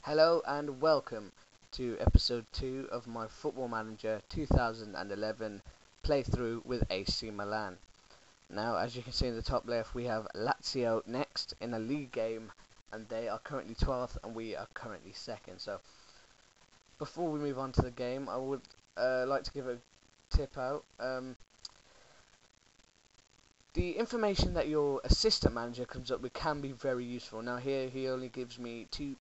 Hello and welcome to episode 2 of my Football Manager 2011 playthrough with AC Milan. Now, as you can see in the top left, we have Lazio next in a league game, and they are currently 12th and we are currently 2nd. So, before we move on to the game, I would like to give a tip out. The information that your assistant manager comes up with can be very useful. Now here he only gives me two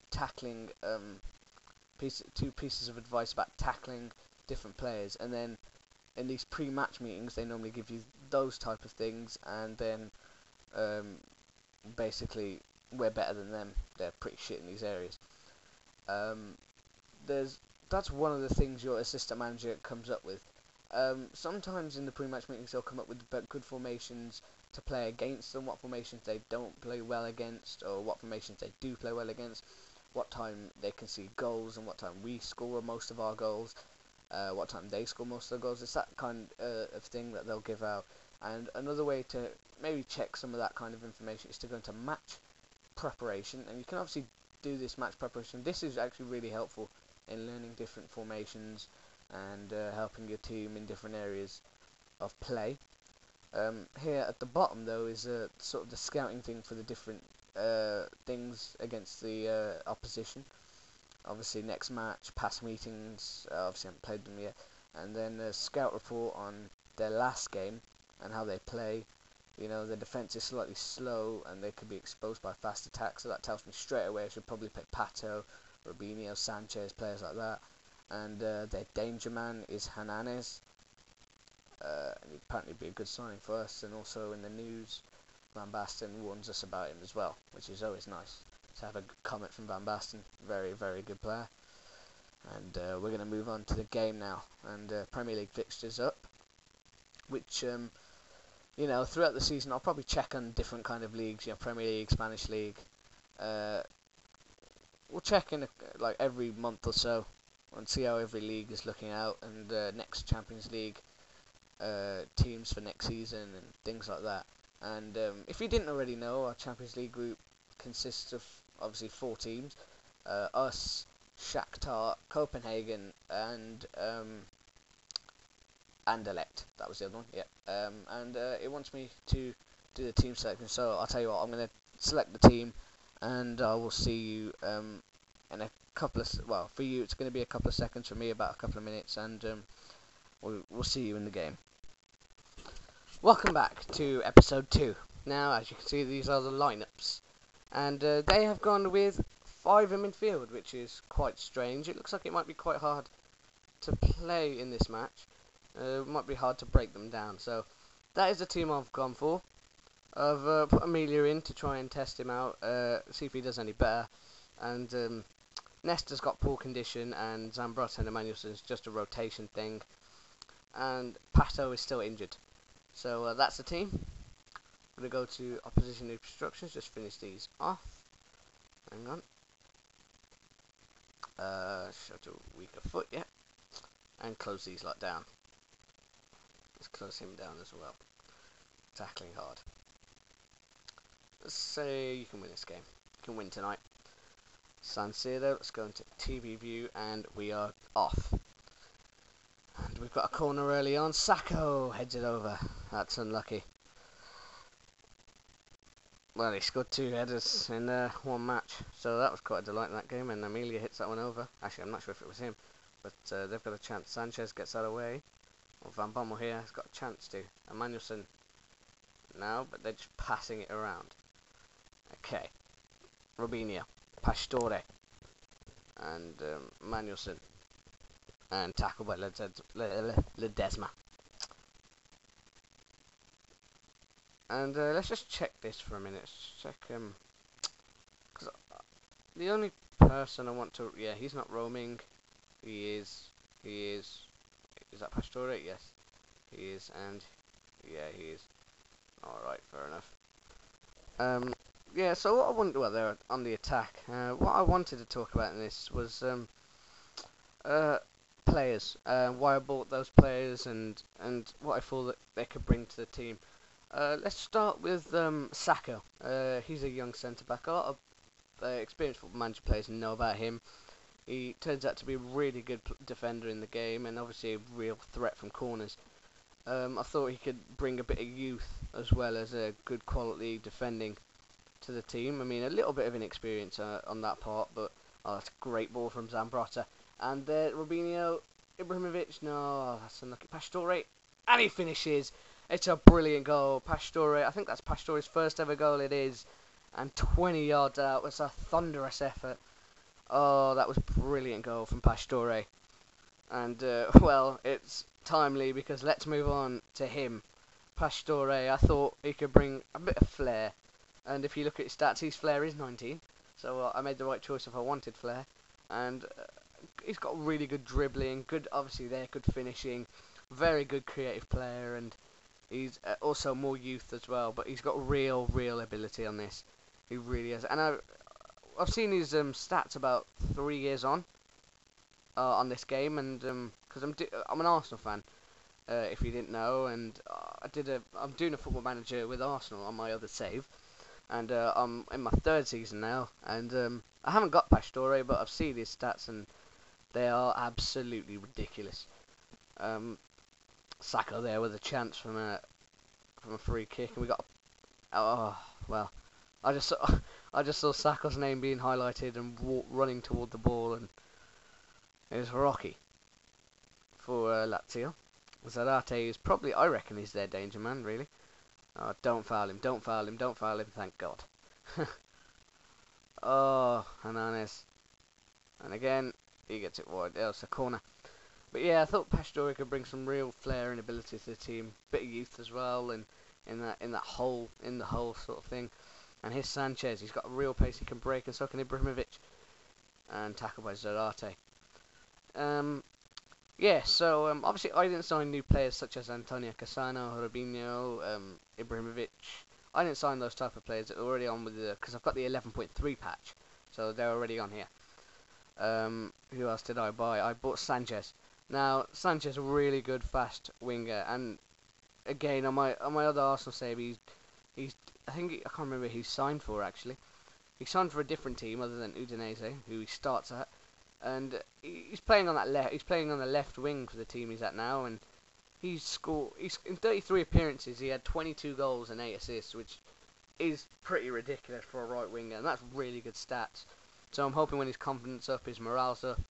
pieces of advice about tackling different players, and then in these pre-match meetings they normally give you those type of things, and then basically we're better than them. They're pretty shit in these areas. That's one of the things your assistant manager comes up with. Sometimes in the pre-match meetings they'll come up with good formations to play against them, what formations they don't play well against, or what formations they do play well against, what time they can see goals and what time we score most of our goals, what time they score most of the goals. It's that kind of thing that they'll give out. And another way to maybe check some of that kind of information is to go into match preparation, and you can obviously do this match preparation. This is actually really helpful in learning different formations and helping your team in different areas of play. Here at the bottom though is sort of the scouting thing for the different things against the opposition. Obviously next match, past meetings, obviously I haven't played them yet, and then a scout report on their last game and how they play. You know, the defence is slightly slow and they could be exposed by fast attacks, so that tells me straight away I should probably pick Pato, Robinho, Sanchez, players like that. And their danger man is Hernandez. And he'd apparently be a good signing for us, and also in the news Van Basten warns us about him as well, which is always nice to have a good comment from Van Basten. Very, very good player. And we're going to move on to the game now, and Premier League fixtures up, which you know, throughout the season I'll probably check on different kind of leagues, you know, Premier League, Spanish League. We'll check in like every month or so and see how every league is looking out, and next Champions League teams for next season and things like that. And if you didn't already know, our Champions League group consists of obviously 4 teams: us, Shakhtar, Copenhagen, and Anderlecht. That was the other one. Yeah. And it wants me to do the team selection. So I'll tell you what, I'm going to select the team, and I will see you in a couple of for you it's going to be a couple of seconds, for me about a couple of minutes, and we'll see you in the game. Welcome back to episode 2. Now, as you can see, these are the lineups, and they have gone with 5 in midfield, which is quite strange. It looks like it might be quite hard to play in this match. It might be hard to break them down. So that is the team I've gone for. I've put Amelia in to try and test him out, see if he does any better. And Nesta's got poor condition, and Zambrotta and Emmanuelson's just a rotation thing. And Pato is still injured. So that's the team. I'm going to go to opposition instructions, just finish these off. Hang on. Show to weaker foot, yeah. And close these lot down. Let's close him down as well. Tackling hard. Let's say you can win this game. You can win tonight. San Siro, let's go into TV view, and we are off. And we've got a corner early on. Sacco heads it over. That's unlucky. Well, he scored 2 headers in one match, so that was quite a delight in that game, and Amelia hits that one over. Actually, I'm not sure if it was him, but they've got a chance. Sanchez gets that away. Well, Van Bommel here has got a chance to. Emmanuelson now, but they're just passing it around. Okay. Robinho. Pastore. And Emmanuelson. And tackled by Ledesma. And let's just check this for a minute. Let's check because the only person I want to, yeah, he's not roaming. He is. Is that Pastore? Yes, he is. And yeah, he is. All right, fair enough. Yeah. So what I wanted, well, there on the attack. What I wanted to talk about in this was players. Why I bought those players, and what I thought that they could bring to the team. Let's start with Sacco. He's a young centre back. experienced football manager players know about him. He turns out to be a really good defender in the game, and obviously a real threat from corners. I thought he could bring a bit of youth as well as a good quality defending to the team. I mean, a little bit of inexperience on that part, but that's a great ball from Zambrotta. And Robinho, Ibrahimovic, no, that's unlucky. Pastore, and he finishes. It's a brilliant goal. Pastore, I think that's Pastore's first ever goal it is. And 20 yards out, it's a thunderous effort. Oh, that was a brilliant goal from Pastore. And, well, it's timely because let's move on to him. Pastore, I thought he could bring a bit of flair. And if you look at his stats, his flair is 19. So I made the right choice if I wanted flair. And he's got really good dribbling, good, obviously there, good finishing, very good creative player, and he's also more youth as well. But he's got real ability on this. He really has. And I've seen his stats about 3 years on this game, and because I'm an Arsenal fan, if you didn't know, and I'm doing a football manager with Arsenal on my other save, and I'm in my 3rd season now, and I haven't got Pastore, but I've seen his stats, and they are absolutely ridiculous. Saka there with a chance from a free kick, and we got well, I just saw Saka's name being highlighted and running toward the ball, and it was Rocky for Lazio. Zarate is probably, I reckon, he's their danger man, really. Oh, don't foul him, don't foul him, don't foul him, thank God. Oh, Hernandez. And again, he gets it wide. It's a corner. But yeah, I thought Pastore could bring some real flair and ability to the team. Bit of youth as well, and in the whole sort of thing. And here's Sanchez. He's got a real pace. He can break, and so can Ibrahimovic. And tackled by Zarate. Yeah, so obviously I didn't sign new players such as Antonio Cassano, Robinho, Ibrahimovic. I didn't sign those type of players that are already on with because I've got the 11.3 patch, so they're already on here. Who else did I buy? I bought Sanchez. Now Sanchez, a really good fast winger, and again on my other Arsenal save, I can't remember who he signed for actually. He signed for a different team other than Udinese, who he starts at. And he's playing on that He's playing on the left wing for the team he's at now, and He's in 33 appearances. He had 22 goals and 8 assists, which is pretty ridiculous for a right winger, and that's really good stats. So I'm hoping when his confidence up, his morale's up,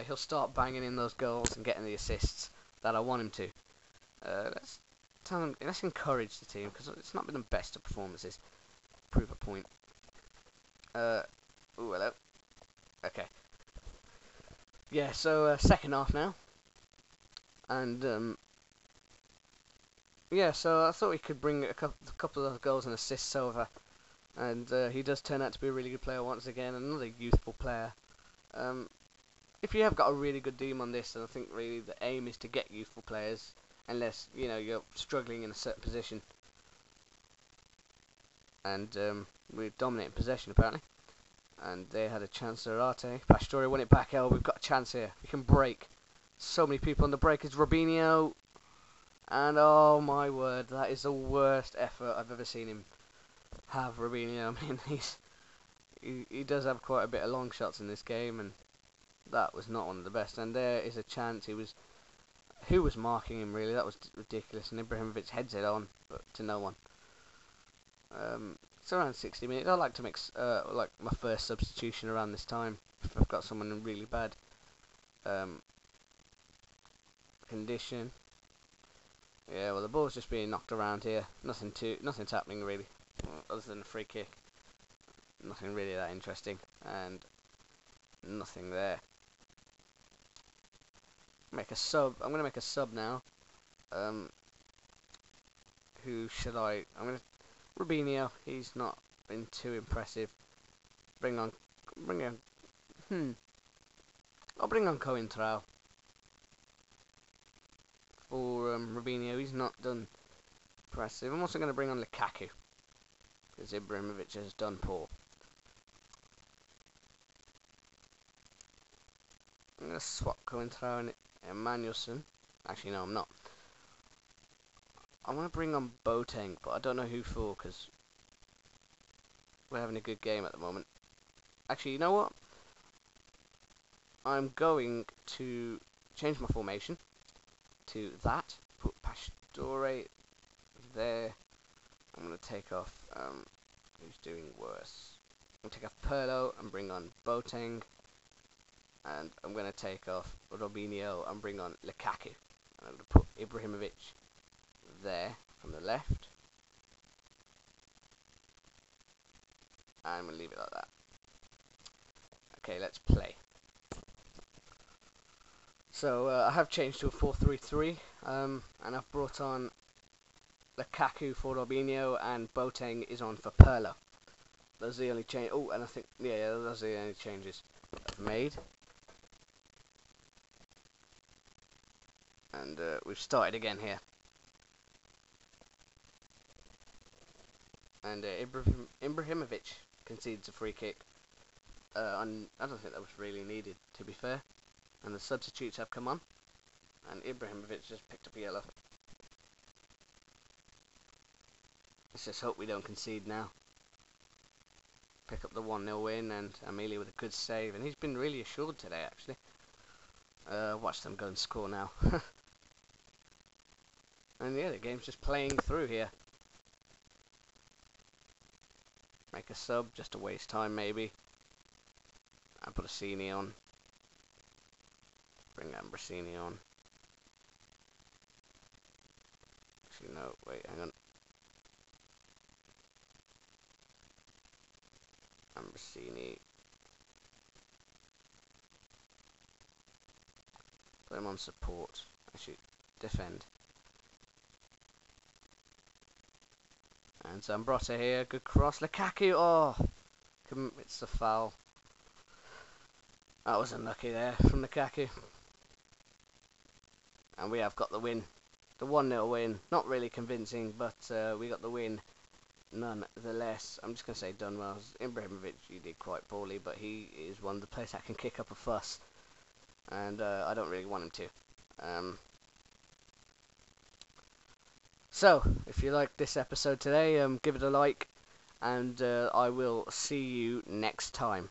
he'll start banging in those goals and getting the assists that I want him to. Let's encourage the team because it's not been the best of performances. Prove a point. Ooh, hello. Okay. Yeah, so second half now. And yeah, so I thought he could bring a couple of goals and assists over. And he does turn out to be a really good player once again, another youthful player. If you have got a really good team on this, then I think really the aim is to get youthful players, unless you're struggling in a certain position. And we're dominating possession apparently. And they had a chance. Zarate, Pastore won it back. Oh, we've got a chance here. We can break. So many people on the break. It's Robinho. And oh my word, that is the worst effort I've ever seen him have, Robinho. I mean, he does have quite a bit of long shots in this game, and that was not one of the best. And there is a chance. Who was marking him really? That was ridiculous. And Ibrahimovic heads it on, but to no one. It's around 60 minutes. I like to make like my first substitution around this time if I've got someone in really bad condition. Yeah, well the ball's just being knocked around here. Nothing's happening really, other than a free kick. Nothing really that interesting, and nothing there. Make a sub. I'm gonna make a sub now. Who should I? Robinho. He's not been too impressive. I'll bring on Coentrao for Robinho. He's not done impressive. I'm also going to bring on Lukaku because Ibrahimovic has done poor. I'm going to swap Coentrao and Emmanuelson. Actually, no, I'm not. I'm going to bring on Boateng, but I don't know who for because we're having a good game at the moment. Actually, you know what? I'm going to change my formation to that. Put Pastore there. I'm going to take off, who's doing worse? I'm going to take off Perlo and bring on Boateng. And I'm going to take off Robinho and bring on Lukaku. And I'm going to put Ibrahimovic there from the left. And I'm going to leave it like that. Okay, let's play. So I have changed to a 4-3-3, and I've brought on Lukaku for Robinho, and Boateng is on for Perlo. Those are the only change. Oh, and I think yeah, those are the only changes I've made. And we've started again here. And Ibrahimovic concedes a free kick. I don't think that was really needed, to be fair. And the substitutes have come on. And Ibrahimovic just picked up a yellow. Let's just hope we don't concede now. Pick up the 1-0 win, and Amelia with a good save. And he's been really assured today, actually. Watch them go and score now. And yeah, the game's just playing through here. Make a sub, just to waste time maybe. I put Ambrosini on. Bring Ambrosini on. Actually, no, wait, hang on. Ambrosini. Put him on support. Actually, defend. And Zambrotta here, good cross. Lukaku, oh! Commits the foul. That was unlucky there from Lukaku. And we have got the win. The 1-0 win. Not really convincing, but we got the win nonetheless. I'm just going to say done well. Ibrahimovic, he did quite poorly, but he is one of the players that can kick up a fuss. And I don't really want him to. So, if you liked this episode today, give it a like, and I will see you next time.